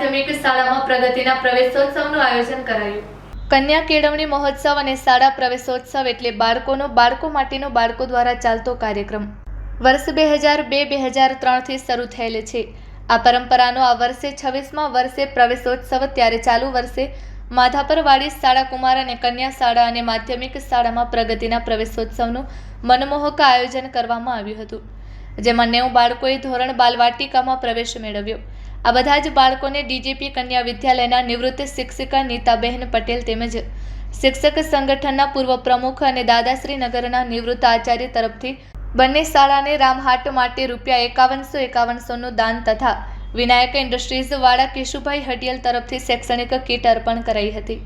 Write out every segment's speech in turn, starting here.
માધ્યમિક શાળામાં પ્રગતિના પ્રવેશોત્સવનું આયોજન કરાયું। કન્યા કેળવણી મહોત્સવ અને શાળા પ્રવેશોત્સવ એટલે બાળકો માટેનો બાળકો દ્વારા ચાલતો કાર્યક્રમ વર્ષ 2002-2003 શરૂ થયેલ છે। આ પરંપરાનો આ વર્ષે 26મા વર્ષે પ્રવેશોત્સવ, ત્યારે ચાલુ વર્ષે માધાપરવાડી શાળા કુમાર અને કન્યા શાળા અને માધ્યમિક શાળામાં પ્રગતિના પ્રવેશોત્સવનું મનમોહક આયોજન કરવામાં આવ્યું હતું, જેમાં 90 બાળકોએ ધોરણ બાલવાટિકામાં પ્રવેશ મેળવ્યો। આ બધા જ બાળકોને ડીજેપી કન્યા વિદ્યાલયના નિવૃત્ત શિક્ષિકા નીતાબહેન પટેલ તેમજ શિક્ષક સંગઠનના પૂર્વ પ્રમુખ અને દાદાશ્રી નગરના નિવૃત્ત આચાર્ય તરફથી બંને શાળાને રામહાટ માટે ₹5151નું દાન તથા વિનાયક ઇન્ડસ્ટ્રીઝ વાળા કેશુભાઈ હડિયલ તરફથી શૈક્ષણિક કીટ અર્પણ કરાઈ હતી।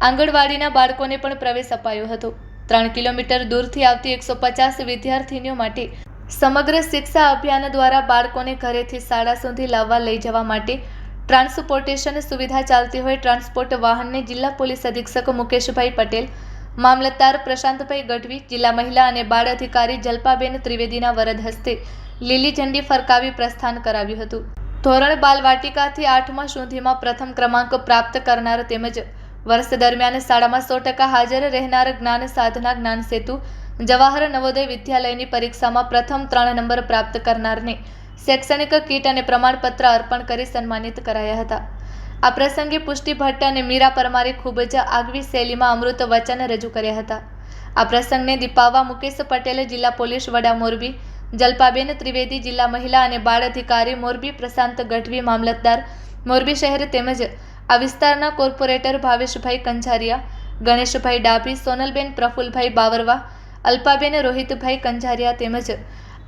આંગણવાડીના બાળકોને પણ પ્રવેશ અપાયો હતો। 3 કિલોમીટર દૂરથી આવતી 150 વિદ્યાર્થીનીઓ માટે સમગ્ર શિક્ષા અભિયાન દ્વારા બાળકોને ઘરેથી શાળા સુધી લાવવા લઈ જવા માટે ટ્રાન્સપોર્ટેશન સુવિધા ચાલતી હોય ટ્રાન્સપોર્ટ વાહનને જિલ્લા પોલીસ અધિક્ષક મુકેશભાઈ પટેલ, મામલતદાર પ્રશાંતભાઈ ગઢવી, જિલ્લા મહિલા અને બાળ અધિકારી જલ્પાબેન ત્રિવેદીના વરદ હસ્તે લીલી ઝંડી ફરકાવી પ્રસ્થાન કરાવ્યું હતું। ધોરણ બાલવાટિકાથી 8મા સુધીમાં પ્રથમ ક્રમાંક પ્રાપ્ત કરનાર તેમજ વર્ષ દરમિયાન શાળામાં 100% હાજર રહેનાર જ્ઞાન સાધના જ્ઞાન સેતુ જવાહર નવોદય વિદ્યાલયની પરીક્ષામાં પ્રથમ 3 નંબર પ્રાપ્ત કરનારને શૈક્ષણિક કીટ અને પ્રમાણપત્ર અર્પણ કરી સન્માનિત કરાયા હતા। આ પ્રસંગે પુષ્ટિ ભટ્ટ અને મીરા પરમારે ખૂબ જ આગવી શૈલીમાં અમૃત વચન રજૂ કર્યા હતા। આ પ્રસંગને દીપાવવા મુકેશ પટેલ, જિલ્લા પોલીસ વડા મોરબી, જલ્પાબેન ત્રિવેદી, જિલ્લા મહિલા અને બાળ અધિકારી મોરબી પ્રશાંત ગઢવી, મામલતદાર મોરબી શહેર તેમજ આ વિસ્તારના કોર્પોરેટર ભાવેશભાઈ કંજારિયા, ગણેશભાઈ ડાભી, સોનલબેન પ્રફુલભાઈ બાવરવા, અલ્પાબેન રોહિતભાઈ કંજારિયા તેમજ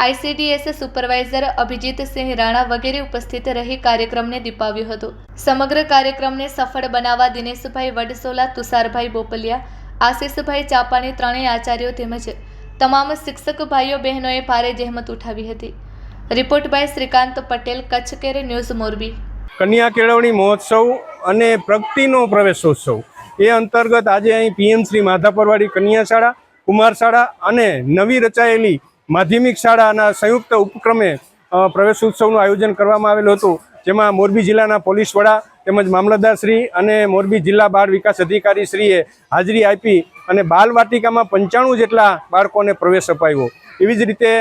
ICDS સુપરવાઇઝર અભિજીતસિંહ રાણા વગેરે ઉપસ્થિત રહી કાર્યક્રમને દીપાવ્યો હતો। સમગ્ર કાર્યક્રમને સફળ બનાવવા દિનેશભાઈ વડસોલા, તુષારભાઈ બોપલિયા, આશિષભાઈ ચાપાણી ત્રણેય આચાર્યો તેમજ તમામ શિક્ષક ભાઈઓ બહેનોએ ભારે જહેમત ઉઠાવી હતી। Report by Shrikant Patel, Kutch care news Morbi. કન્યા કેળવણી મહોત્સવ અને પ્રગતિનો પ્રવેશોત્સવ એ અંતર્ગત આજે અહીં PM શ્રી માધાપરવાડી કન્યા શાળા, કુમાર શાળા અને નવી રચાયેલી માધ્યમિક શાળાના સંયુક્ત ઉપક્રમે પ્રવેશોત્સવનું આયોજન કરવામાં આવેલું હતું, જેમાં મોરબી જિલ્લાના પોલીસ વડા તેમજ મામલતદાર શ્રી અને મોરબી જિલ્લા બાળ વિકાસ અધિકારી શ્રીએ હાજરી આપી અને બાલવાટિકામાં 95 જેટલા બાળકોને પ્રવેશ અપાયો। એવી જ રીતે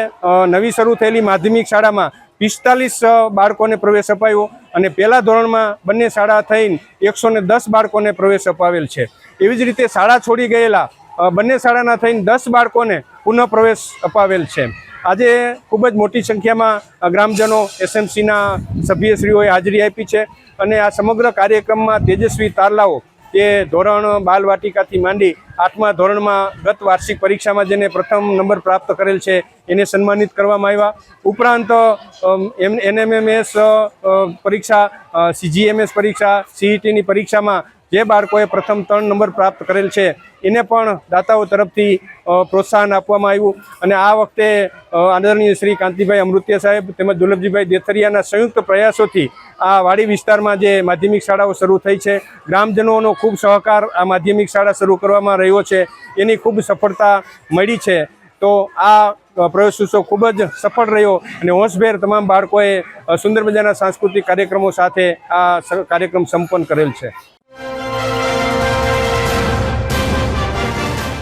નવી શરૂ થયેલી માધ્યમિક શાળામાં 45 બાળકોને પ્રવેશ અપાયો અને પહેલા ધોરણમાં બંને શાળા થઈને 110 બાળકોને પ્રવેશ અપાવેલ છે। એવી જ રીતે શાળા છોડી ગયેલા બંને શાળાના થઈને 10 બાળકોને પુનઃ પ્રવેશ અપાવેલ છે। આજે ખૂબ જ મોટી સંખ્યામાં ગ્રામજનો, SMCના સભ્યશ્રીઓએ હાજરી આપી છે અને આ સમગ્ર કાર્યક્રમમાં તેજસ્વી તારલાઓ કે ધોરણ બાલવાટિકાથી માંડી 8મા ધોરણમાં ગત વાર્ષિક પરીક્ષામાં જેને પ્રથમ નંબર પ્રાપ્ત કરેલ છે એને સન્માનિત કરવામાં આવ્યા। ઉપરાંત NMMS પરીક્ષા, CGMS પરીક્ષા, CETની પરીક્ષામાં જે બાળકોએ પ્રથમ 3 નંબર પ્રાપ્ત કરેલ છે એને પણ દાતાઓ તરફથી પ્રોત્સાહન આપવામાં આવ્યું અને આ વખતે આદરણીય શ્રી કાંતિભાઈ અમૃતિયા સાહેબ તેમજ દુર્લભજીભાઈ દેથરિયાના સંયુક્ત પ્રયાસોથી આ વાડી વિસ્તારમાં જે માધ્યમિક શાળાઓ શરૂ થઈ છે, ગ્રામજનોનો ખૂબ સહકાર આ માધ્યમિક શાળા શરૂ કરવામાં રહ્યો છે, એની ખૂબ સફળતા મળી છે। તો આ પ્રવેશોત્સવ ખૂબ જ સફળ રહ્યો અને હોંશભેર તમામ બાળકોએ સુંદર મજાના સાંસ્કૃતિક કાર્યક્રમો સાથે આ કાર્યક્રમ સંપન્ન કરેલ છે।